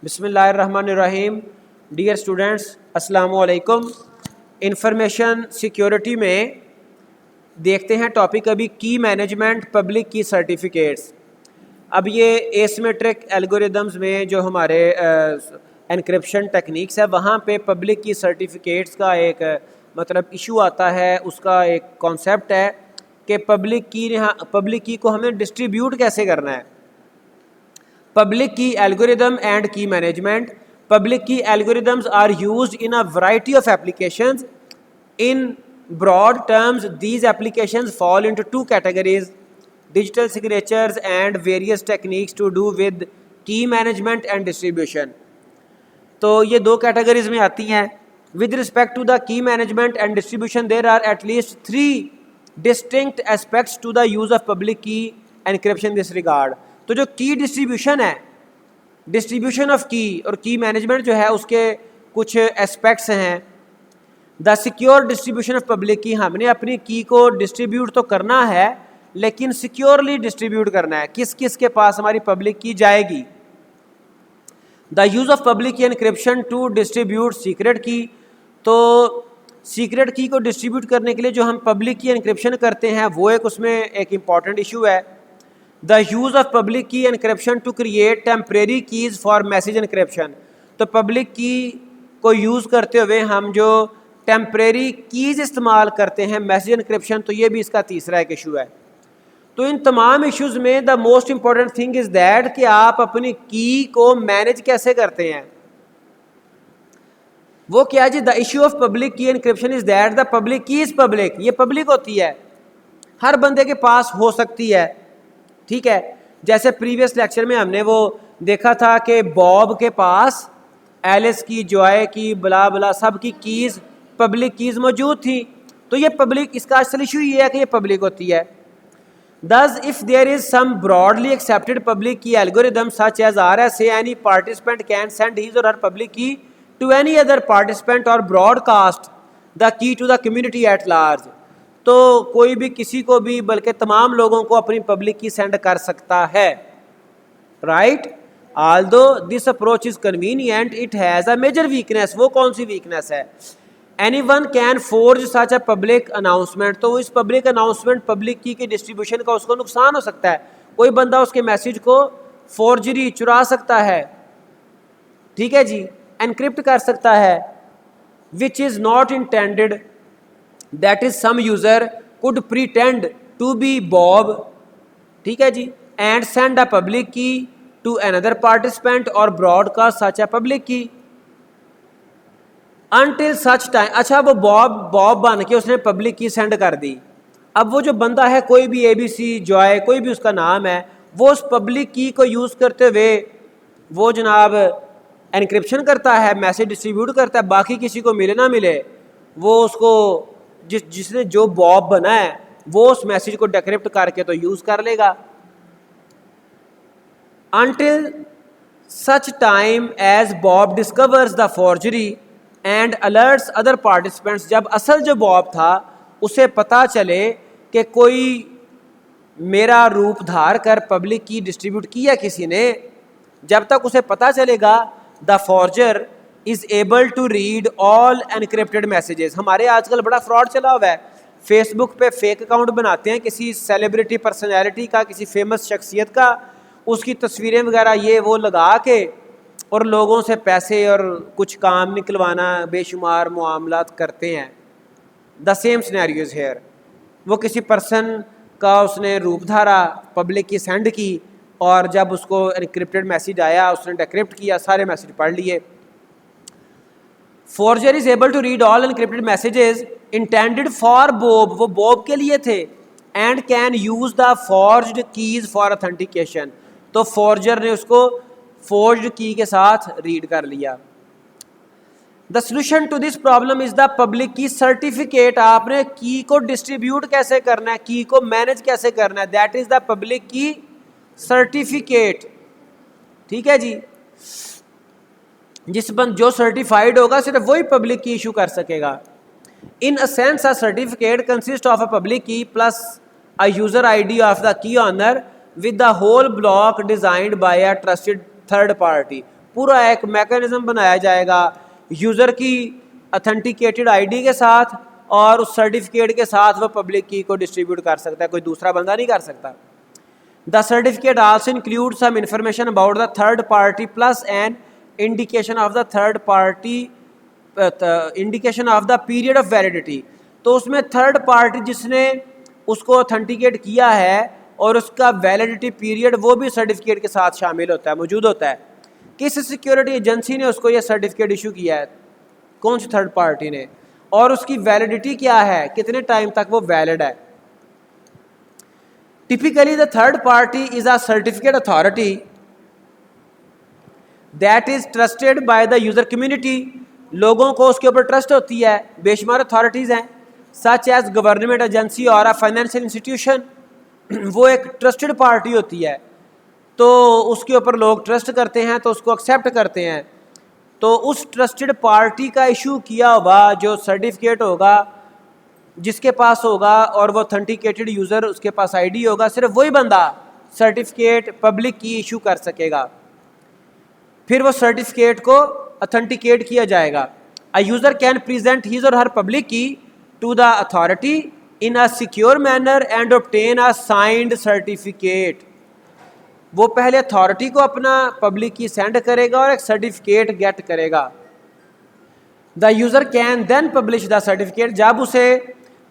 बिस्मिल्लाहिर्रहमानिर्रहीम। Dear students, अस्सलामु अलैकुम। इंफॉर्मेशन सिक्योरिटी में देखते हैं टॉपिक अभी की मैनेजमेंट पब्लिक की सर्टिफिकेट्स। अब ये एसिमेट्रिक एल्गोरिदम्स में जो हमारे एनक्रिप्शन टेक्निक्स है वहाँ पे पब्लिक की सर्टिफिकेट्स का एक मतलब इशू आता है। उसका एक कॉन्सेप्ट है कि पब्लिक की को हमें डिस्ट्रीब्यूट कैसे करना है। Public key algorithm and key management. Public key algorithms are used in a variety of applications. In broad terms, these applications fall into two categories: digital signatures and various techniques to do with key management and distribution. तो ये दो categories में आती हैं। With respect to the key management and distribution, there are at least three distinct aspects to the use of public key encryption in this regard. तो जो की distribution है, डिस्ट्रीब्यूशन ऑफ की और की मैनेजमेंट जो है उसके कुछ एस्पेक्ट्स हैं। The secure distribution of public की, हमने अपनी की को डिस्ट्रीब्यूट तो करना है लेकिन सिक्योरली डिस्ट्रीब्यूट करना है। किस किस के पास हमारी पब्लिक की जाएगी। The use of public key encryption to distribute secret की, तो सीक्रेट की को डिस्ट्रीब्यूट करने के लिए जो हम पब्लिक की एनक्रिप्शन करते हैं वो एक उसमें एक इम्पॉर्टेंट इशू है। The use of public key encryption to create temporary keys for message encryption, तो पब्लिक की को यूज़ करते हुए हम जो टेम्परेरी कीज़ इस्तेमाल करते हैं मैसेज एनक्रिप्शन, तो ये भी इसका तीसरा एक इशू है। तो इन तमाम इश्यूज़ में the most important thing is that कि आप अपनी की को मैनेज कैसे करते हैं। वो क्या जी, the issue of public key encryption is that the public की इज़ पब्लिक, ये पब्लिक होती है, हर बंदे के पास हो सकती है। ठीक है, जैसे प्रीवियस लेक्चर में हमने वो देखा था कि बॉब के पास एलिस की, जॉय की, बला बला सब की कीज़ पब्लिक कीज़ मौजूद थी। तो ये पब्लिक, इसका असल इशू ये है कि ये पब्लिक होती है। Thus, if there is some broadly accepted public key algorithm such as RSA, any participant can send his or her public key to any other participant or broadcast the key to the community at large. तो कोई भी किसी को भी बल्कि तमाम लोगों को अपनी पब्लिक की सेंड कर सकता है, right. Although this approach is convenient, it has a major weakness. वो कौन सी वीकनेस है। Anyone can forge such a public announcement, तो इस पब्लिक अनाउंसमेंट पब्लिक की के डिस्ट्रीब्यूशन का उसको नुकसान हो सकता है। कोई बंदा उसके मैसेज को फोर्जरी चुरा सकता है, ठीक है जी, एनक्रिप्ट कर सकता है। Which is not intended, that is some user could pretend to be Bob, ठीक है जी, and send a public key to another participant और broadcast such a public key until such time. अच्छा, वो बॉब बन के उसने पब्लिक की सेंड कर दी। अब वो जो बंदा है, कोई भी ABC, जॉय, कोई भी उसका नाम है, वो उस पब्लिक की को यूज़ करते हुए वो जनाब एनक्रिप्शन करता है, मैसेज डिस्ट्रीब्यूट करता है। बाकी किसी को मिले ना मिले, वो उसको जिसने जो बॉब बना है वो उस मैसेज को डिक्रिप्ट करके तो यूज़ कर लेगा। Until such time as Bob discovers the forgery and alerts other participants, जब असल जो बॉब था उसे पता चले कि कोई मेरा रूप धार कर पब्लिक की डिस्ट्रीब्यूट किया किसी ने, जब तक उसे पता चलेगा the forger is able to read all encrypted messages. हमारे आजकल बड़ा फ्रॉड चला हुआ है, फेसबुक पे फेक अकाउंट बनाते हैं किसी सेलिब्रिटी पर्सनैलिटी का, किसी फेमस शख्सियत का, उसकी तस्वीरें वगैरह ये वो लगा के और लोगों से पैसे और कुछ काम निकलवाना बेशुमार मामलात करते हैं। द सेम सिनेरियोज हेयर, वो किसी पर्सन का उसने रूप धारा, पब्लिक की सेंड की, और जब उसको एनक्रिप्टेड मैसेज आया उसने डिक्रिप्ट किया, सारे मैसेज पढ़ लिए। Forger is able to read all encrypted messages intended for Bob, वो बॉब के लिए थे, and can use the forged keys for authentication, तो फॉर्जर ने उसको फोर्ज्ड की के साथ रीड कर लिया। The solution to this problem is the public key certificate. आपने की को डिस्ट्रीब्यूट कैसे करना है, की को मैनेज कैसे करना है, that is the public key certificate, ठीक है जी। जो सर्टिफाइड होगा सिर्फ वही पब्लिक की इशू कर सकेगा। In a sense a certificate consist of a public key plus a user ID of the key owner with the whole block designed by a trusted third party. पूरा एक mechanism बनाया जाएगा user की authenticated ID के साथ, और उस certificate के साथ वो पब्लिक की को डिस्ट्रीब्यूट कर सकता है, कोई दूसरा बंदा नहीं कर सकता। The certificate also include some information about the third party plus an indication of the third party indication of the period of validity. तो उसमें थर्ड पार्टी जिसने उसको ऑथेंटिकेट किया है और उसका वैलिडिटी पीरियड वो भी सर्टिफिकेट के साथ शामिल होता है, मौजूद होता है। किस सिक्योरिटी एजेंसी ने उसको ये सर्टिफिकेट इशू किया है, कौन सी थर्ड पार्टी ने, और उसकी वैलिडिटी क्या है, कितने टाइम तक वो वैलिड है। Typically the third party is a certificate authority that is trusted by the user community. लोगों को उसके ऊपर ट्रस्ट होती है, बेशुमार अथॉरिटीज़ हैं सच एज गवर्नमेंट एजेंसी और अ फाइनेंशियल इंस्टीट्यूशन। वो एक ट्रस्टेड पार्टी होती है, तो उसके ऊपर लोग ट्रस्ट करते हैं, तो उसको एक्सेप्ट करते हैं। तो उस ट्रस्टेड पार्टी का इशू किया होगा जो सर्टिफिकेट होगा, जिसके पास होगा और वो ऑथेंटिकेटेड यूज़र उसके पास आईडी होगा, सिर्फ वही बंदा सर्टिफिकेट पब्लिक की इशू कर सकेगा। फिर वो सर्टिफिकेट को ऑथेंटिकेट किया जाएगा। A user can present his or her public key to the authority in a secure manner and obtain a signed certificate. वो पहले अथॉरिटी को अपना पब्लिक की सेंड करेगा और एक सर्टिफिकेट गेट करेगा। The user can then publish the certificate. जब उसे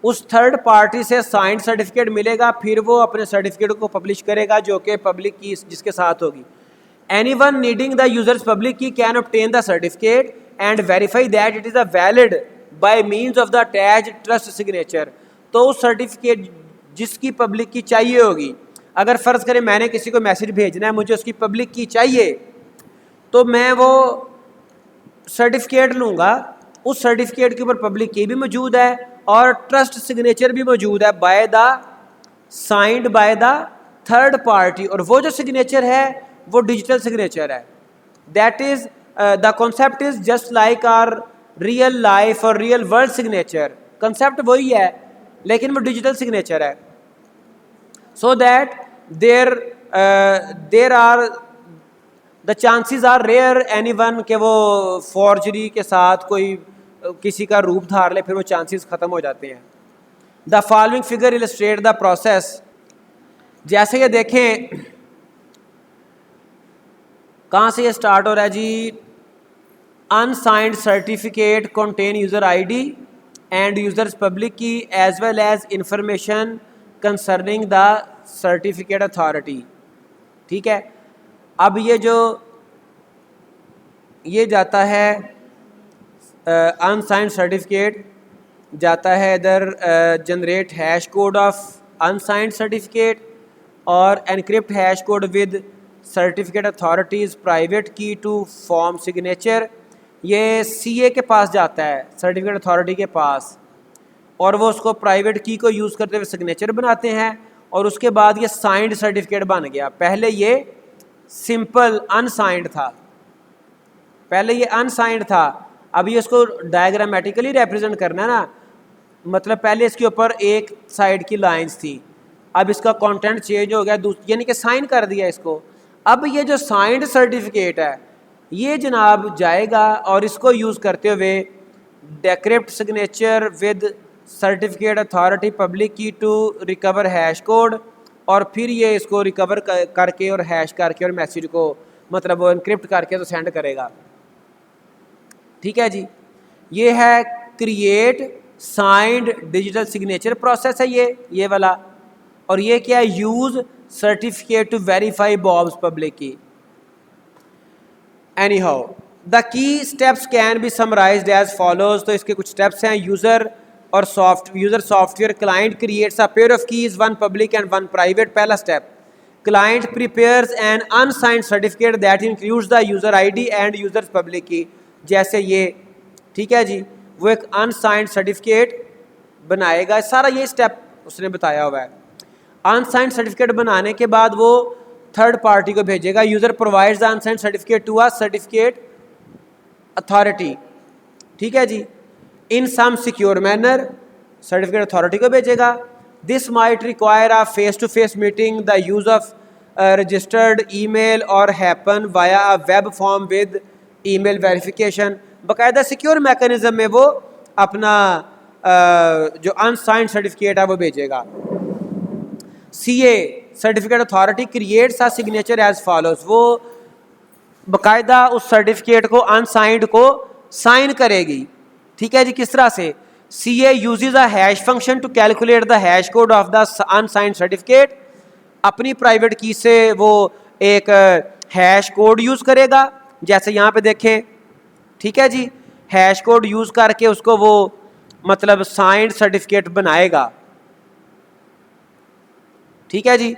उस थर्ड पार्टी से साइंड सर्टिफिकेट मिलेगा, फिर वो अपने सर्टिफिकेट को पब्लिश करेगा जो कि पब्लिक की जिसके साथ होगी। Anyone needing the user's public key can obtain the certificate and verify that it is a valid by means of the attached trust signature। तो उस सर्टिफिकेट जिसकी पब्लिक की चाहिए होगी, अगर फ़र्ज़ करें मैंने किसी को मैसेज भेजना है, मुझे उसकी पब्लिक की चाहिए, तो मैं वो सर्टिफिकेट लूँगा। उस सर्टिफिकेट के ऊपर पब्लिक की भी मौजूद है और ट्रस्ट सिग्नेचर भी मौजूद है by the signed by the third party, और वो जो सिग्नेचर है वो डिजिटल सिग्नेचर है। That is the concept is just like our real life or real world signature. Concept वही है लेकिन वो डिजिटल सिग्नेचर है। So that there are the chances are rare anyone के वो फॉर्जरी के साथ कोई किसी का रूप धार ले, फिर वो चांसेस ख़त्म हो जाते हैं। The following figure illustrate the process. जैसे ये देखें, कहाँ से ये स्टार्ट हो रहा है जी। Unsigned certificate contain user ID and user's public key as well as information concerning the certificate authority. ठीक है, अब ये जाता है अनसाइंड सर्टिफिकेट जाता है इधर generate hash code of unsigned certificate और encrypt hash code with certificate authority's private key to form signature. ये सीए के पास जाता है, सर्टिफिकेट अथॉरिटी के पास, और वो उसको प्राइवेट की को यूज़ करते हुए सिग्नेचर बनाते हैं और उसके बाद ये साइंड सर्टिफिकेट बन गया। पहले ये सिंपल अनसाइंड था, पहले ये अनसाइंड था, अब ये इसको डायग्रामेटिकली रिप्रेजेंट करना है ना, मतलब पहले इसके ऊपर एक साइड की लाइंस थी, अब इसका कंटेंट चेंज हो गया, यानी कि साइन कर दिया इसको। अब ये जो साइंड सर्टिफिकेट है ये जनाब जाएगा और इसको यूज़ करते हुए decrypt signature with certificate authority public key to recover hash code, और फिर ये इसको रिकवर करके और हैश करके और मैसेज को मतलब वो इनक्रिप्ट करके तो सेंड करेगा। ठीक है जी, ये है create signed digital signature process है ये वाला। और ये क्या है, use certificate to verify Bob's public key. Anyhow the key steps can be summarised as follows. तो इसके कुछ स्टेप्स हैं। User software client creates a pair of keys, one public and one private. पहला step, client prepares an unsigned certificate that includes the user ID and user's public key, जैसे ये। ठीक है जी, वो एक अनसाइंड सर्टिफिकेट बनाएगा। सारा ये स्टेप उसने बताया हुआ है। अनसाइंड सर्टिफिकेट बनाने के बाद वो थर्ड पार्टी को भेजेगा। User provides the unsigned certificate to a certificate authority. ठीक है जी, in some secure manner certificate authority को भेजेगा। This might require a face to face meeting, the use of registered email और happen via a web form with email verification. बाकायदा secure mechanism में वो अपना जो अनसाइंड सर्टिफिकेट है वो भेजेगा। CA certificate authority creates a signature as follows, वो बाकायदा उस सर्टिफिकेट को अनसाइंड को साइन करेगी। ठीक है जी, किस तरह से? CA uses a hash function to calculate the hash code of the unsigned certificate. अपनी प्राइवेट की से वो एक हैश कोड यूज करेगा, जैसे यहाँ पे देखें। ठीक है जी, हैश कोड यूज करके उसको वो मतलब साइंड सर्टिफिकेट बनाएगा। ठीक है जी।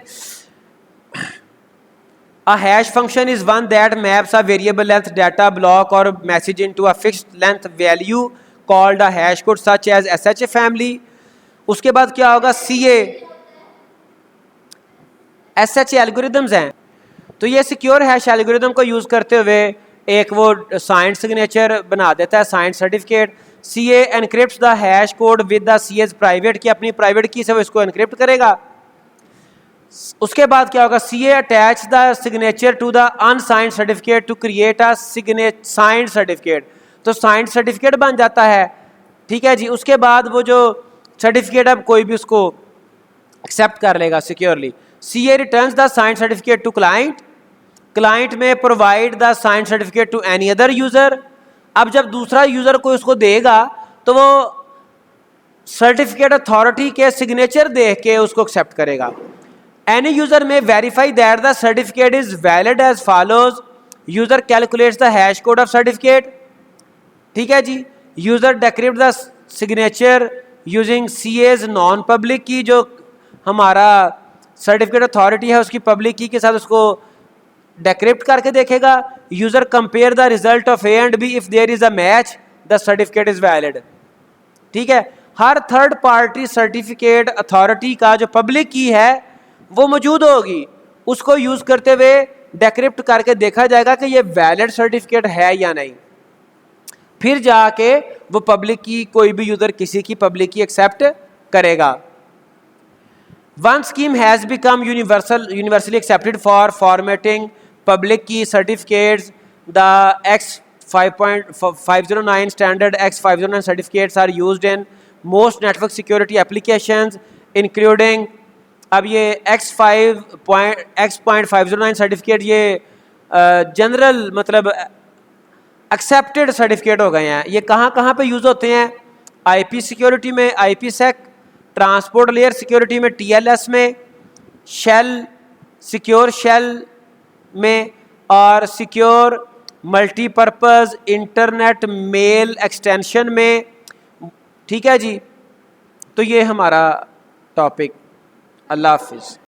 A hash function is one that maps a variable length data block or message into a fixed length value called a hash code such as SHA family। उसके बाद क्या होगा? CA SHA एल्गोरिदम्स हैं, तो ये सिक्योर हैश एल्गोरिदम को use करते हुए एक वो साइंड सिग्नेचर बना देता है, signed certificate. CA encrypts the hash code with the CA's private key, अपनी प्राइवेट की से वो इसको एनक्रिप्ट करेगा। उसके बाद क्या होगा? CA attach the signature to the unsigned certificate to create a signed certificate, तो साइंड सर्टिफिकेट बन जाता है। ठीक है जी। उसके बाद वो जो सर्टिफिकेट अब कोई भी उसको एक्सेप्ट कर लेगा securely. CA returns the signed certificate to client, client में provide the signed certificate to any other user. अब जब दूसरा यूजर कोई उसको देगा तो वो सर्टिफिकेट अथॉरिटी के सिग्नेचर देख के उसको एक्सेप्ट करेगा। Any user may verify that the certificate is valid as follows. User calculates the hash code of certificate. ठीक है जी। User decrypts the signature using CA's non-public की, जो हमारा सर्टिफिकेट अथॉरिटी है उसकी पब्लिक की के साथ उसको डेक्रिप्ट करके देखेगा। User compare the result of A and B. If there is a match, the certificate is valid. ठीक है। हर थर्ड पार्टी सर्टिफिकेट अथॉरिटी का जो पब्लिक की है वो मौजूद होगी, उसको यूज करते हुए डेक्रिप्ट करके देखा जाएगा कि ये वैलिड सर्टिफिकेट है या नहीं। फिर जाके वो पब्लिक की, कोई भी यूजर किसी की पब्लिक की एक्सेप्ट करेगा। One scheme has become universally accepted for formatting public key certificates. The X509 standard X509 certificates are used in most network security applications including, अब ये X.509 सर्टिफिकेट ये general मतलब accepted certificate हो गए हैं। ये कहाँ कहाँ पे यूज़ होते हैं? IP सिक्योरिटी में IPsec, ट्रांसपोर्ट लेयर सिक्योरिटी में TLS में, शेल सिक्योर शेल में, और secure multipurpose internet mail extension में। ठीक है जी। तो ये हमारा टॉपिक। अल्लाह हाफिज़।